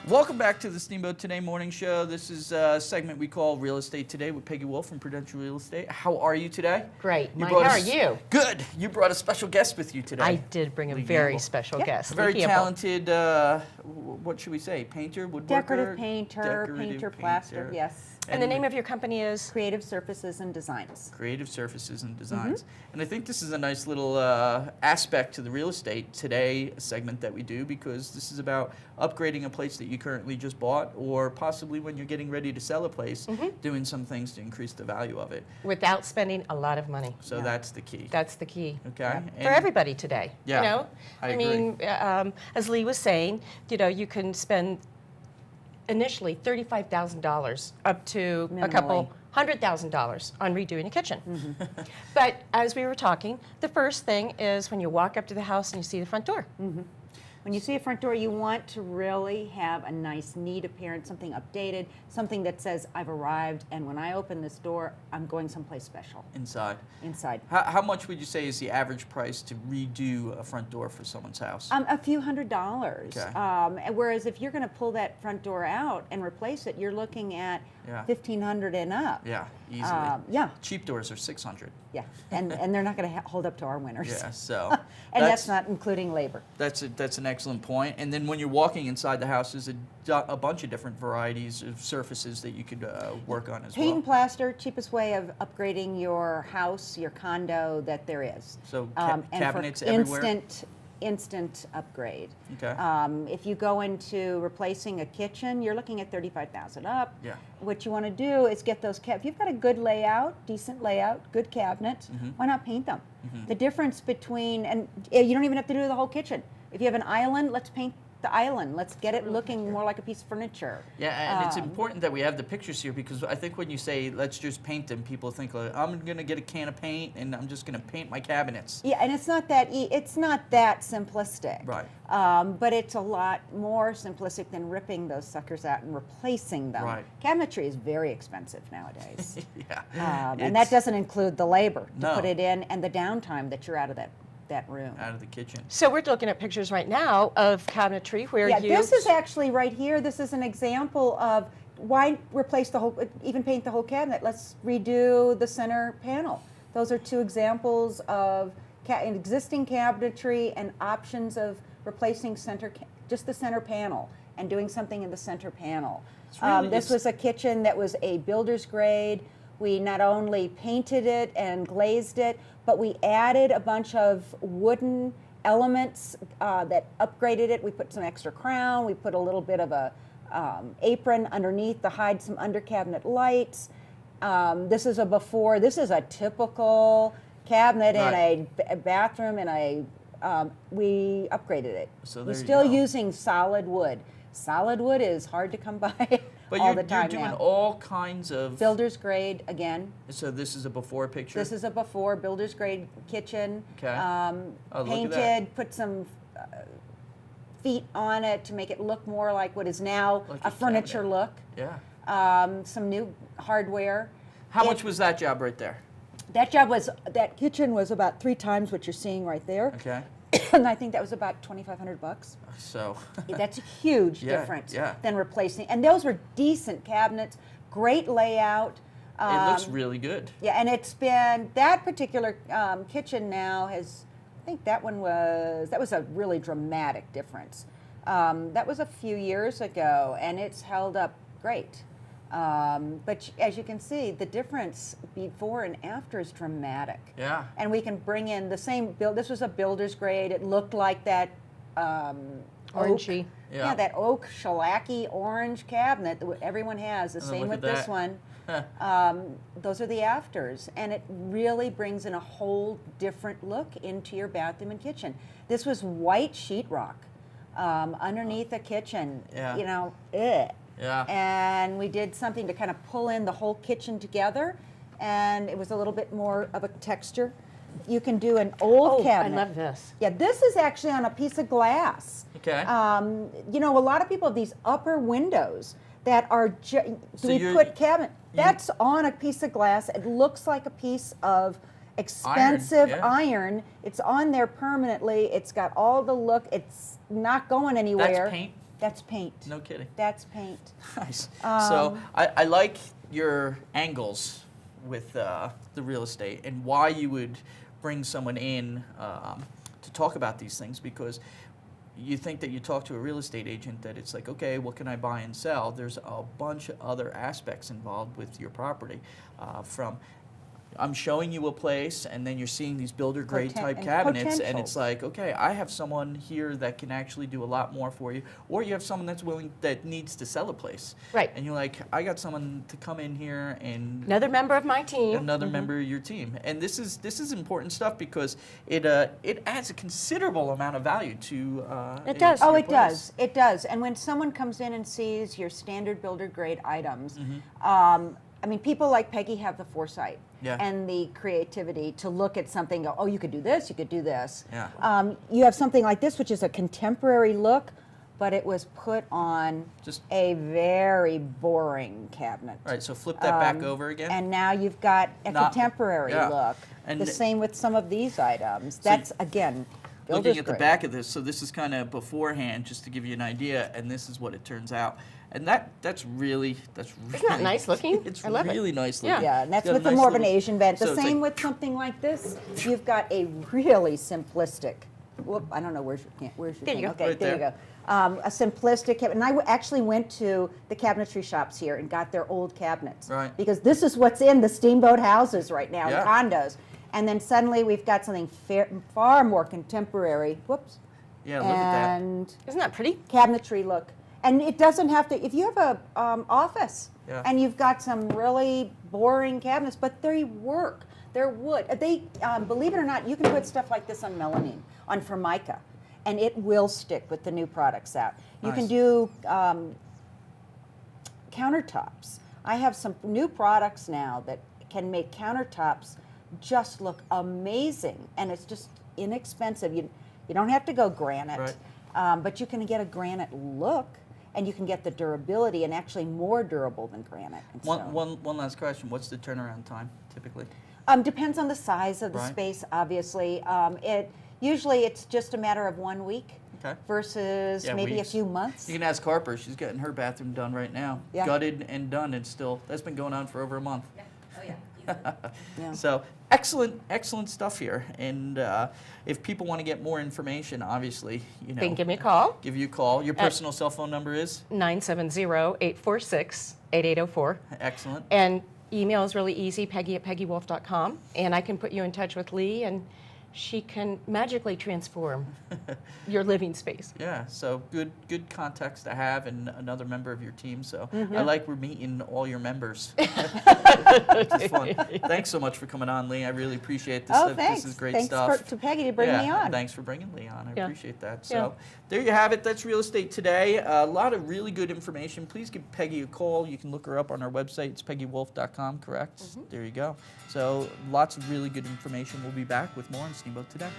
Welcome back to the Steamboat Today morning show. This is a segment we call Real Estate Today with Peggy Wolf from Prudential Real Estate. How are you today? Great. Mike, how are you? Good. You brought a special guest with you today. I did bring a very special guest. A very talented, what should we say, painter, woodworker? Decorative painter, plaster, yes. And the name of your company is? Creative Surfaces and Designs. Creative Surfaces and Designs. And I think this is a nice little aspect to the Real Estate Today segment that we do, because this is about upgrading a place that you currently just bought, or possibly when you're getting ready to sell a place, doing some things to increase the value of it. Without spending a lot of money. So that's the key. That's the key. Okay. For everybody today. Yeah, you know? I I mean, as Lee was saying, you know, you can spend initially $35,000 up to a couple $100,000 on redoing a kitchen. But as we were talking, the first thing is when you walk up to the house and you see the front door. When you see a front door, you want to really have a nice, neat appearance, something updated, something that says, I've arrived, and when I open this door, I'm going someplace special. Inside. Inside. How much would you say is the average price to redo a front door for someone's house? A few $100s. Okay. Whereas if you're going to pull that front door out and replace it, you're looking at $1,500 and up. Yeah, easily. Yeah. Cheap doors are $600. Yeah, and they're not going to hold up to our winters. Yeah, so. And that's not including labor. That's an excellent point. And then when you're walking inside the house, there's a bunch of different varieties of surfaces that you could work on as well. Paint and plaster, cheapest way of upgrading your house, your condo that there is. So And cabinets for everywhere? instant upgrade. Okay. If you go into replacing a kitchen, you're looking at $35,000 up. Yeah. What you want to do is get those if you've got a good layout, decent layout, good cabinets, why not paint them? The difference between, and you don't even have to do the whole kitchen. If you have an island, let's paint the island. Let's get it looking more like a piece of furniture. Yeah, and it's important that we have the pictures here, because I think when you say let's just paint them, people think like, I'm going to get a can of paint and I'm just going to paint my cabinets. Yeah, and it's not that simplistic. Right. But it's a lot more simplistic than ripping those suckers out and replacing them. Right. Cabinetry is very expensive nowadays. Yeah. And that doesn't include the labor to No. put it in and the downtime that you're out of that room. Out of the kitchen. So we're looking at pictures right now of cabinetry where This is actually right here. This is an example of why replace the whole, even paint the whole cabinet. Let's redo the center panel. Those are two examples of existing cabinetry and options of replacing just the center panel and doing something in the center panel. This was a kitchen that was a builder's grade. We not only painted it and glazed it, but we added a bunch of wooden elements that upgraded it. We put some extra crown. We put a little bit of a apron underneath to hide some under cabinet lights. This is a before. This is a typical cabinet in a bathroom, and we upgraded it. So we're still using solid wood. Solid wood is hard to come by. But all the time you're doing now. all kinds of Builder's grade again. So this is a before picture. This is a before builder's grade kitchen. Okay. Oh, Painted, put some feet on it to make it look more like what is now Like a a furniture cabinet. look. Yeah. Some new hardware. How much was that job right there? That kitchen was about 3 times what you're seeing right there. Okay. And I think that was about $2,500. So. That's a huge difference than replacing. And those were decent cabinets, great layout. It looks really good. Yeah, and it's been, that particular kitchen now has, I think that was a really dramatic difference. That was a few years ago, and it's held up great. But as you can see, the difference before and after is dramatic. Yeah. And we can bring in the same build. This was a builder's grade. It looked like that orangey. Oak, that oak shellacky orange cabinet that everyone has. The same with this one. Those are the afters, and it really brings in a whole different look into your bathroom and kitchen. This was white sheetrock underneath the kitchen. Yeah. You know, Yeah. And we did something to kind of pull in the whole kitchen together, and it was a little bit more of a texture. You can do an old cabinet. I love this. Yeah, this is actually on a piece of glass. Okay. You know, a lot of people have these upper windows that are, put cabinet. Yeah. That's on a piece of glass. It looks like a piece of expensive iron. It's on there permanently. It's got all the look. It's not going anywhere. That's paint? That's paint. No kidding. That's paint. Nice. So I like your angles with the real estate and why you would bring someone in to talk about these things, because you think that you talk to a real estate agent that it's like, okay, what can I buy and sell? There's a bunch of other aspects involved with your property, from I'm showing you a place, and then you're seeing these builder grade type And cabinets, and it's potentials. like, okay, I have someone here that can actually do a lot more for you, or you have someone that's that needs to sell a place, Right. and you're like, I got someone to come in here and Another member of my team. another member of your team, and this is important stuff because it adds a considerable amount of value to It does. Oh, your it place. does. It does. And when someone comes in and sees your standard builder grade items, I mean, people like Peggy have the foresight Yeah. and the creativity to look at something and go, oh, you could do this, you could do this. Yeah. You have something like this, which is a contemporary look, but it was put on Just- a very boring cabinet. Right, so flip that back over again. And now you've got a Not- contemporary yeah. look. And the th- same with some of these items. That's, again, Looking builder's at the grade. back of this, so this is kind of beforehand, just to give you an idea, and this is what it turns out. And that's really Isn't that nice looking? It's I love it. really nice Yeah. looking. Yeah, and that's It's got a with the nice more of an little- Asian bent. The so it's same like- with something like this. You've got a really simplistic. Whoop! I don't know where's your where's your There you thing? go. Okay, Right there you there. go. A simplistic cabinet. And I actually went to the cabinetry shops here and got their old cabinets. Right. Because this is what's in the Steamboat houses right now, Yeah. condos. And then suddenly we've got something far more contemporary. Whoops. Yeah, look at that. And Isn't that pretty? cabinetry look. And it doesn't have to, if you have a office Yeah. and you've got some really boring cabinets, but they work, they're wood. They, believe it or not, you can put stuff like this on melamine, on Formica, and it will stick with the new products out. You Nice. can do countertops. I have some new products now that can make countertops just look amazing, and it's just inexpensive. You don't have to go granite, but you can get a granite look, and you can get the durability, and actually more durable than granite and stone. One last question. What's the turnaround time typically? Depends on the size of the Right. space, obviously. Usually it's just a matter of 1 week Okay. versus Yeah, maybe weeks. a few months. You can ask Harper. She's getting her bathroom done right now. Yeah. Gutted and done, and still that's been going on for over a month. Yeah. So excellent stuff here. And if people want to get more information, obviously, They can give me a call. give you a call. Your personal cell phone number is 970-846-8804. excellent. And email is really easy, peggy@peggywolf.com. And I can put you in touch with Lee, and she can magically transform your living space. Yeah, so good context to have, and another member of your team. So Mm-hmm. I like we're meeting all your members. Which is fun. Thanks so much for coming on, Lee. I really appreciate this. Oh, thanks. This is great Thanks stuff. to Peggy to bring me on. Thanks for bringing Lee on. I Yeah. appreciate that. Yeah. So there you have it. That's Real Estate Today. A lot of really good information. Please give Peggy a call. You can look her up on our website. It's peggywolf.com, correct? There you go. So lots of really good information. We'll be back with more on Steamboat Today.